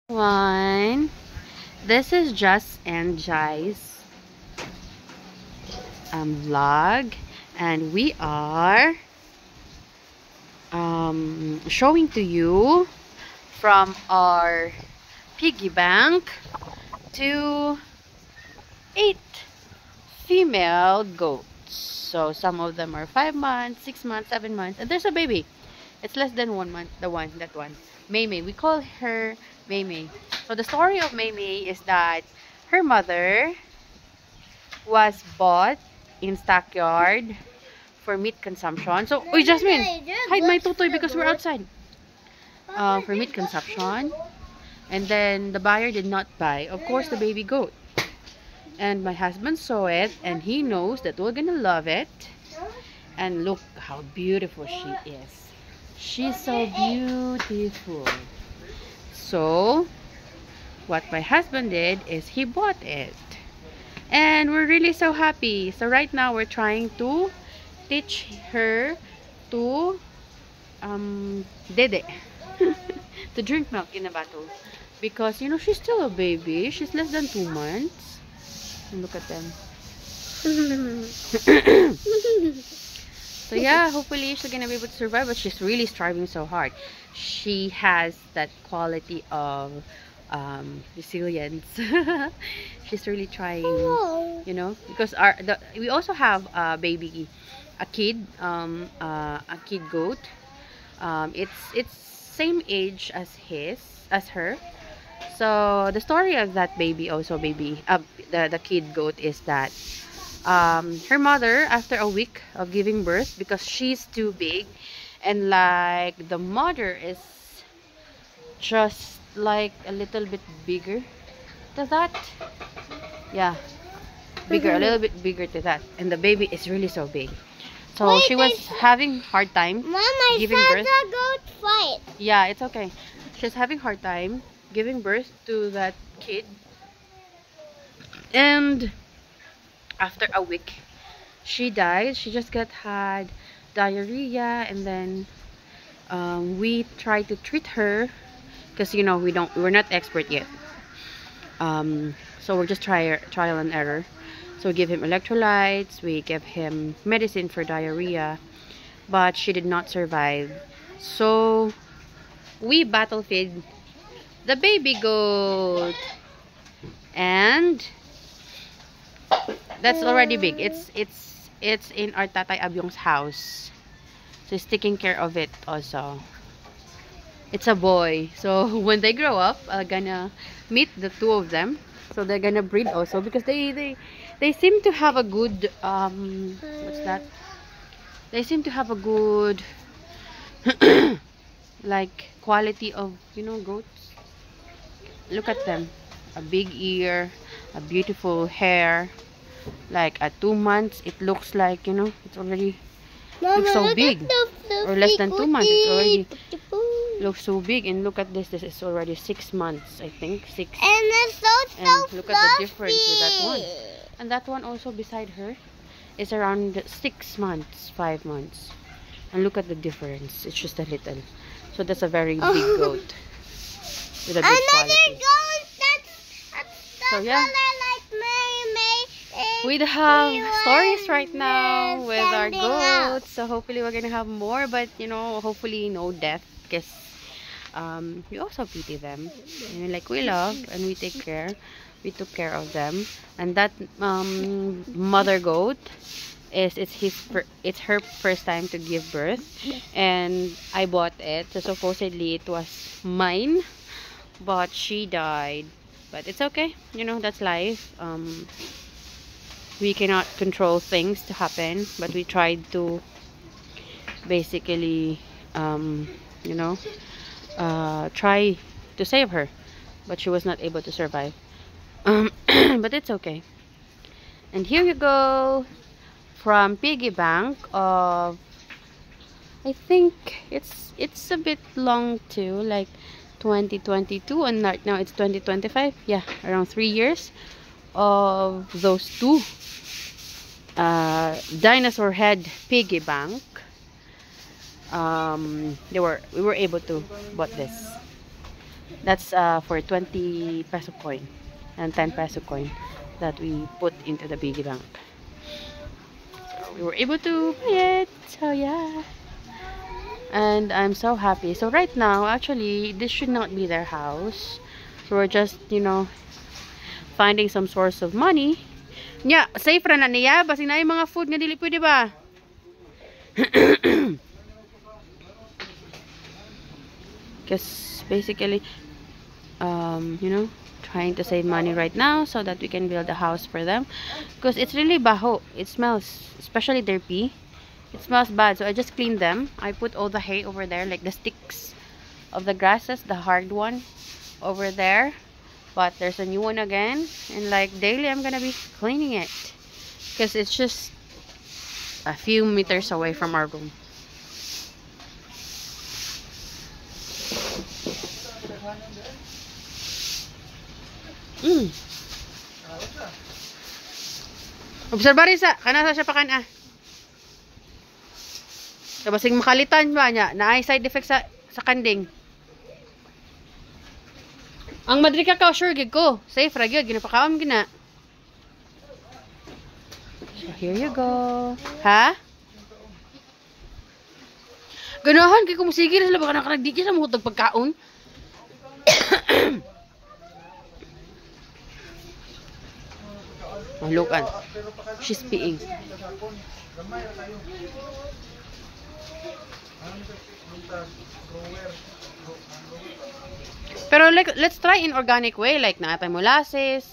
One. This is Just and Jai's vlog, and we are showing to you from our piggy bank to 8 female goats. So some of them are 5 months, 6 months, 7 months, and there's a baby. It's less than 1 month. That one. Mei Mei. We call her Mei Mei. So the story of Mei Mei is that her mother was bought in stockyard for meat consumption. So, uy, Jasmine, hide my tutoy because we're outside. For meat consumption. And then the buyer did not buy, of course, the baby goat. And my husband saw it, and he knows that we're gonna love it. And look how beautiful she is. She's so beautiful. So, what my husband did is he bought it. And we're really so happy. So right now we're trying to teach her to dede to drink milk in a bottle, because you know she's still a baby. She's less than 2 months. And look at them. So yeah, hopefully she's gonna be able to survive, but she's really striving so hard. She has that quality of resilience. She's really trying, you know, because we also have a kid goat. It's same age as her. So the story of that the kid goat is that her mother, after a week of giving birth, because she's too big, and like the mother is just like a little bit bigger to that, yeah, a little bit bigger to that, and the baby is really so big. So wait, she was having hard time giving birth. Goat fight. Yeah, it's okay. She's having hard time giving birth to that kid, and after a week she died. She just had diarrhea, and then we tried to treat her, because you know we're not expert yet. So we're just trial and error. So we give him electrolytes, we give him medicine for diarrhea, but she did not survive. So we battle feed the baby goat, and that's already big. It's in our Tatay Abyong's house. So he's taking care of it also. It's a boy. So when they grow up, I'm gonna meet the two of them. So they're gonna breed also, because they seem to have a good what's that? They seem to have a good like quality of, you know, goats. Look at them. A big ear, a beautiful hair. Like at 2 months it looks like, you know, it's already looks so big. Or less than 2 months it's already looks so big. And look at this is already 6 months, I think. 6. And it's so and look at the difference with that one. And that one also beside her is around 6 months, 5 months. And look at the difference. It's just a little. So that's a very big goat with a big quality. So yeah, we have stories right now with our goats. So hopefully we're gonna have more, but you know, hopefully no death, because we also pity them, and like we love and we take care. We took care of them. And that mother goat it's her first time to give birth, and I bought it. So supposedly it was mine, but she died. But it's okay, you know, that's life. We cannot control things to happen, but we tried to basically you know, try to save her, but she was not able to survive. But it's okay. And here you go, from piggy bank of, I think it's a bit long too, like 2022, and right now it's 2025. Yeah, around 3 years of those two dinosaur head piggy bank. We were able to bought this. That's for 20 peso coin and 10 peso coin that we put into the piggy bank. So we were able to pay it. So yeah. And I'm so happy. So right now, actually, this should not be their house. So we're just, you know, finding some source of money. Yeah, safe ra na niya. Basi na yung mga food nga dili pwede ba? Because basically, you know, trying to save money right now so that we can build a house for them. Because it's really baho. It smells, especially their pee. It smells bad, so I just cleaned them. I put all the hay over there, like the sticks of the grasses, the hard one over there. But there's a new one again, and like daily I'm gonna be cleaning it because it's just a few meters away from our room. Observari sa kana sa siya pakan ah. Kabasing makalitan ba niya na ay side effect sa kanding. Ang madri ka sure gid ko. Safe ra gyud ginapakaon gina. So here you go. Ha? Ganahan kay kung sige sila baka nakaragdi sa mga pagkaon. Oh, look at. She's peeing. Pero like, let's try in organic way, like naatay molasses.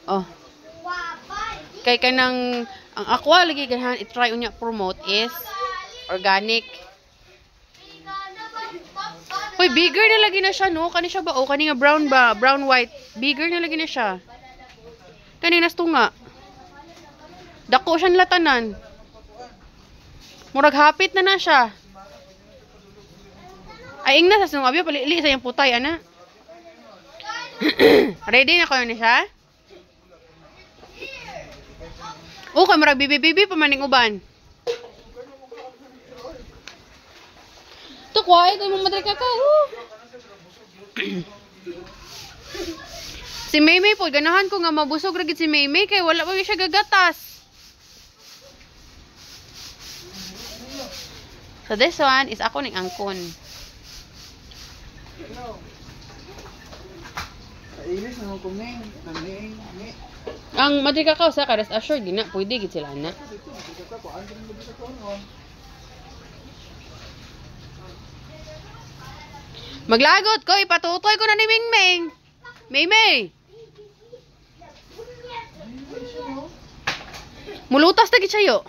Oh. Kay kanang ang aqua lagi ganahan i-try unya promote is organic. Hoy, bigger na lagi na siya no. Kani siya ba? Oh, kani nga brown ba? Brown white. Bigger na lagi na siya. Kani nastunga. Dako siya latanan. Murag hapit na siya. Ay, ing na sa sunong abyo, palili sa yung putay, ana. Ready na kayo na siya? Okay, marag bibi-bibi pa maning uban. Ito, quiet. Ay, mamadali ka ka. Si Maymay po, ganahan ko nga mabusog ragid si Maymay kay wala pa siya gagatas. So this one is ako ning angkon. Inis na kumeng, naming, Ang madri kakao sa ka, rest assured, di na, pwede gid sila na. Maglagot ko, ipatutoy ko na ni Mingming. Maymay! Mulutas na gid siya.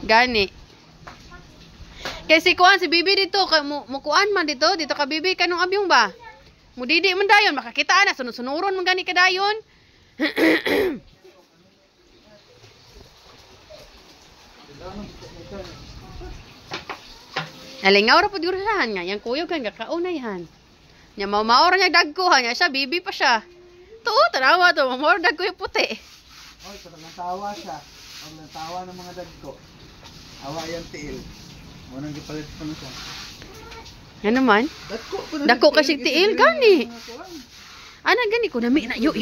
Gani. Kay si Kuan, si Bibi dito, mukuan man dito ka Bibi, kanong abyong ba? Mudidi man dayon, makakita na, sunod-sunuron man gani ka dayon. Nalingaw ra pud gurahan nga, yang kuyog kan gakaunay han. Nya mao-mao niya dagkuhan niya siya, Bibi pa siya. Tuo, tanawa to, mao dagko yung puti. Oy, pag natawa siya, pag natawa ng mga dagko, awa yan tiil. Munang gipalit pa na siya. Ano man? Dako kasi tiil gani. Ana gani ko nami na yo.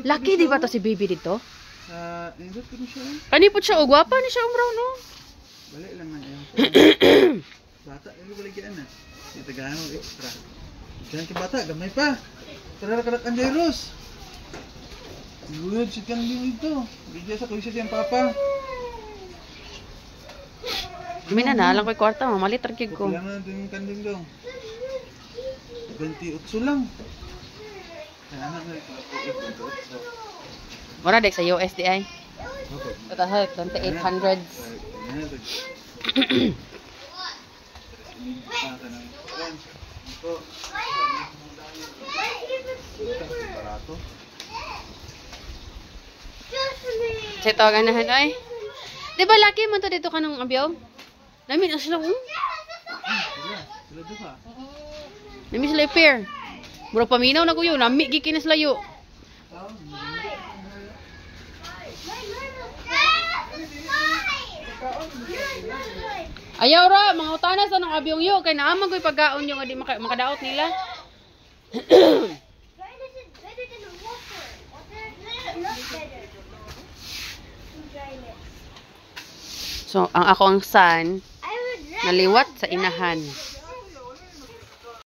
Lucky di ba to si Bibi dito? Indot ko siya. Kani pud siya og gwapa ni siya umraw no. Balik lang man yan. Bata, ano baligyan na? Yung tagahan mo extra. Diyan ka bata, gamay pa. Tara ka ang Jairos. Guyod, sit ka nang dito. Bigyan sa kulisit yung papa. Mina na lang ko'y kwarta, mamalit rakig ko. Kailangan na din yung kanding daw. 28 lang. Kailangan na ito. 28. Mura dek sa USD ay. Okay. Patahal, 2800. Sa ito, ganahan ay. Di ba laki mo to dito ka nung abyaw? Nami na sila. Sila duha. Nami sila pair. Murag paminaw na kuyo. Nami gikin na sila yo. Ayaw ra, mga utana sa nang abyong yo. Kaya naamag ko'y pagkaon yung di makadaot nila. So, ang ako ang son, naliwat sa inahan.